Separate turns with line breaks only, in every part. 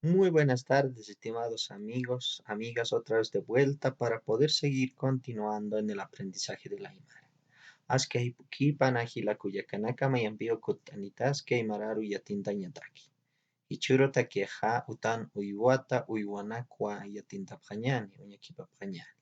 Muy buenas tardes, estimados amigos, amigas, otra vez de vuelta para poder seguir continuando en el aprendizaje de la Aymara. Askay pukipan agila kuyakanaka mayanpio kutanitas que Aymararu yatintañataki. Ichuro takeja utan uywata uywanakwa yatintapjañani, uñakipapjañani.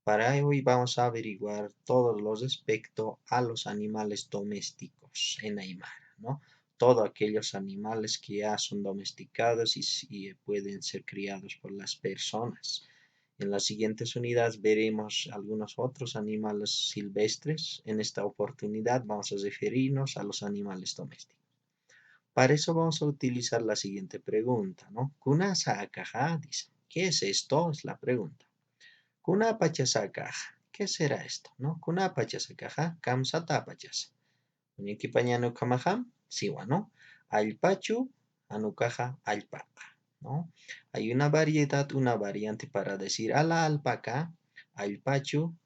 Para hoy vamos a averiguar todos los respecto a los animales domésticos en Aymara, ¿no? Todos aquellos animales que ya son domesticados y pueden ser criados por las personas. En las siguientes unidades veremos algunos otros animales silvestres. En esta oportunidad vamos a referirnos a los animales domésticos. Para eso vamos a utilizar la siguiente pregunta, ¿no? Kunasa akaja, dice. ¿Qué es esto? Es la pregunta. Kunapachasakaja. ¿Qué será esto? ¿No? Kunapachasakaja, kamsatapachas. Uñikipañano kamaja, siwa, ¿no? Alpachu, anukaja, alpaca, ¿no? Hay una variedad, una variante para decir a la alpaca, alpachu,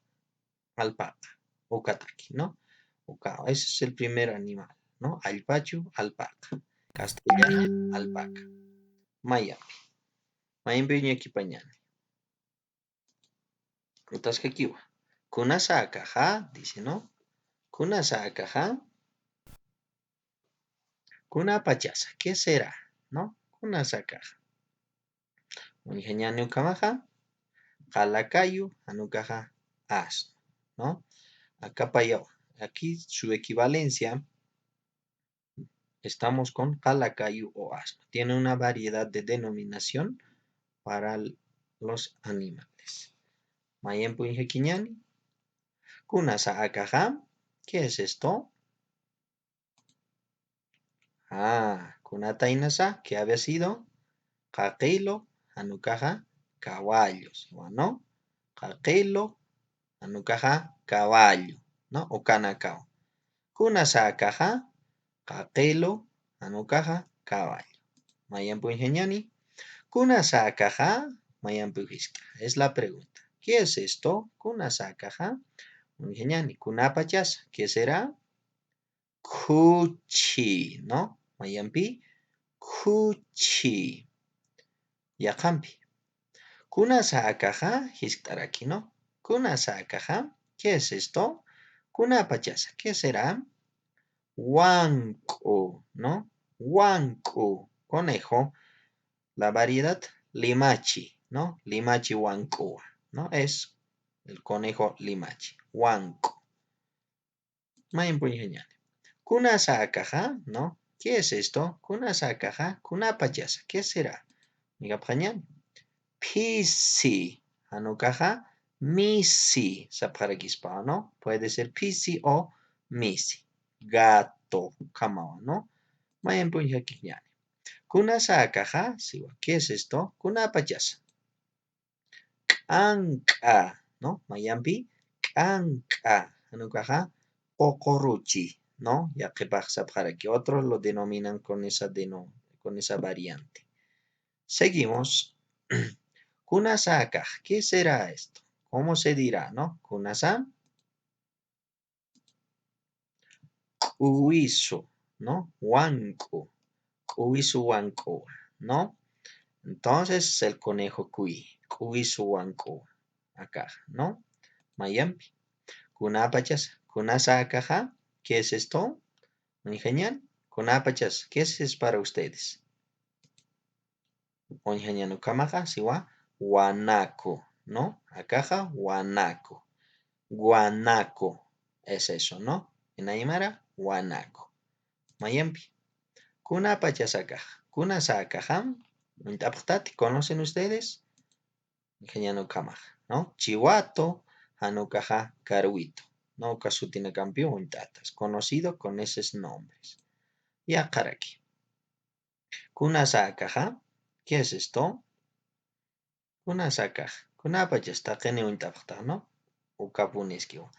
alpaca, ukataki, ¿no? Ese es el primer animal, ¿no? Alpachu, alpaca. Castellano, alpaca. Maya. Mayimbe uñikipañano. Utascaquiwa. Kunasa akaja, dice, ¿no? Kunasa akaja. Kuna pachasa. ¿Qué será? ¿No? Kunasa akaja. Unigeñani ukamaja. Jalakayu, anukaja, asno, ¿no? Acá payao. Aquí su equivalencia estamos con jalakayu o asno. Tiene una variedad de denominación para los animales. Mayempu injequiñani. Kunasa akaja. ¿Qué es esto? Kunata inasa, ¿qué había sido? Qaquilo, anukaja, caballos, ¿no? Qaquilo, anukaja, caballo, ¿no? O canacao. Kunasakaja, qaquilo, anukaja, caballo. Mayampu ingeñani. Kunasakaja, mayampu hisca. Es la pregunta. ¿Qué es esto? Kunasakaja, ingeñani. Kunapachas, ¿qué será? Cuchi, ¿no? Mayampi, cuchi. Yakampi. Kunasa akaja, histaraki, ¿no? Kunasa akaja, ¿qué es esto? Kunapachasa, ¿qué será? Huanco, ¿no? Huanco, conejo. La variedad limachi, ¿no? Limachi huancoa, ¿no? Es el conejo limachi, huanco. Mayimpu genial. Kunasa akaja, ¿no? ¿Qué es esto? Kunasa akaja, kunapachasa, ¿qué será? Miga Pisi, anukaja, misi, saparaquispa, ¿no? Puede ser pisi o misi. Gato, kamawa, ¿no? Mayan punja kiñani. Kunasa akaja, siwa, ¿qué es esto? Kunapachasa. Kanka, ¿no? Mayampi, kanka, anukaja, pocoruchi, ¿no? Ya que pasa para que otros lo denominan con esa variante. Seguimos. Kunasaka, ¿qué será esto? ¿Cómo se dirá, no? Kunasa, kuisu, ¿no? Huanco, kuisu huanco, ¿no? Entonces el conejo kui, kuisu huanco, acá, ¿no? Mayampi. Kunapachas, kunasaka, ¿qué es esto? Muy genial. Kunapachas, ¿qué es para ustedes? Muy genial, kamaja, siwa, guanaco, ¿no? Acaja, guanaco. Guanaco es eso, ¿no? En Aymara, guanaco. Mayampi. Kunapachasakaj. Kunasakajam. Mintaphtati, ¿conocen ustedes? Ingeniano kamaj, ¿no? Chihuato, hanukaja, caruito. No, casutina campeón, tatas. Conocido con esos nombres. Ya, karaki. Kunasakaja. ¿Qué es esto? Kunasakaj. Kunapachastaqene untapta, ¿no? Ukapuneskiwa.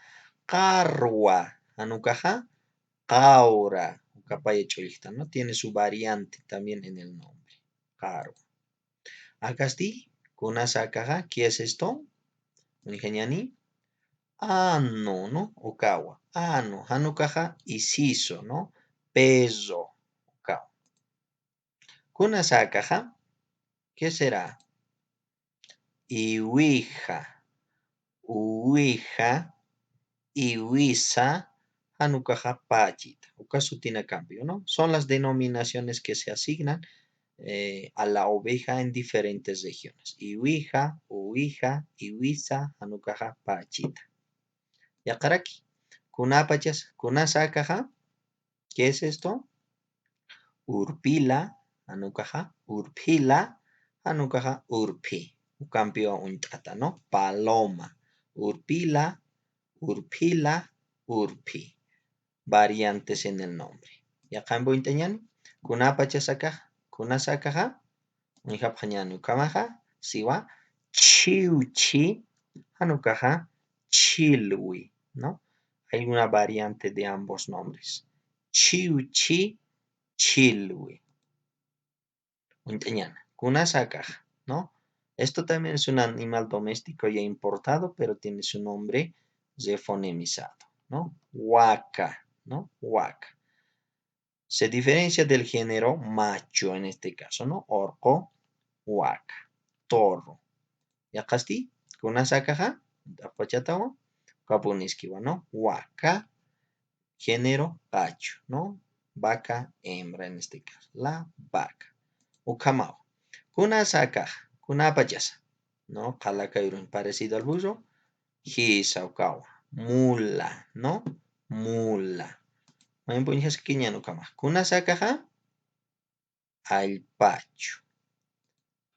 Carwa, anukaja, Caura, Capaya Cholita, ¿no? Tiene su variante también en el nombre. Caro. Acasti, Kunasakaja, ¿qué es esto? Ingeniani. Ano, ¿no? Okawa. Ano, Hanukaja, Isiso, ¿no? Peso. Okawa. Kunasakaja, ¿Qué será? Iwija, uwija, iwisa, hanukaja pachita. Ukasutina cambio, ¿no? Son las denominaciones que se asignan a la oveja en diferentes regiones. Iwija, uwija, iwisa, hanukaja pachita. Yakaraki. Kunapachas, kunasakaja. ¿Qué es esto? Urpila, hanukaja, urpila, hanukaja, urpi. Cambio un tata, ¿no? Paloma. Urpila, urpila, urpi. Variantes en el nombre. Ya cambio inteñani. Kunapachasakaja, kunasakaja. Unijapjañanu kamaja, siwa, chiuchi, hanukaja, chilwi, ¿no? Hay una variante de ambos nombres. Chiuchi, chilwi. Unteñana, kunasakaja, ¿no? Esto también es un animal doméstico ya importado, pero tiene su nombre refonemizado, ¿no? Huaca, ¿no? Huaca. Se diferencia del género macho en este caso, ¿no? Orco, huaca, toro. Yaqasti, kunasakaja, apachatawa, kapuniskiwa, ¿no? Huaca, género gacho, ¿no? Vaca, hembra en este caso, la vaca. Ukamao. Kunasakaja, kunapachasa, ¿no? Kalakairun, parecido al burro. Hisaukawa, mula, ¿no? Mula. Main punjas kiñanu kama. Kunasakaja, alpacho.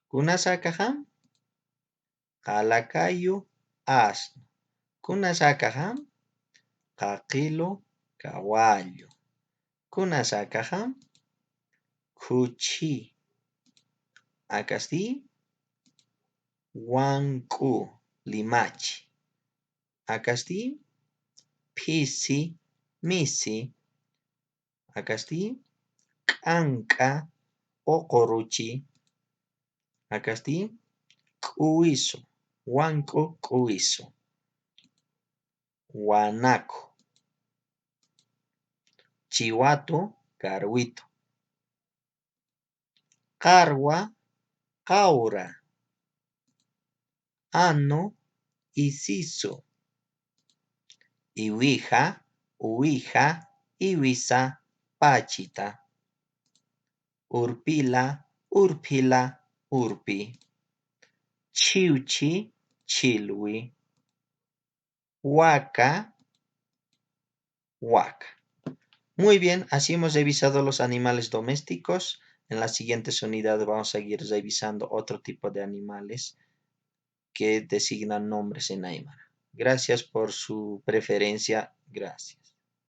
Kunasakaja, Calakayu, asno. Kunasakaja, Caquilo, caballo. Kunasakaja, Cuchi. Acasti, Huancu, limachi. Acasti, Pisi, misi. Acasti, Canca, ocoruchi. Acasti, Cuiso, Huanco, Cuiso. Guanaco. Chihuato, carhuito. Carwa, caura. Ano, isiso. Iwija, uwija, iwisa, pachita. Urpila, urpila, urpi. Chiuchi, chilwi. Huaca, huaca. Muy bien, así hemos revisado los animales domésticos. En las siguientes unidades vamos a seguir revisando otro tipo de animales que designan nombres en aymara. Gracias por su preferencia. Gracias.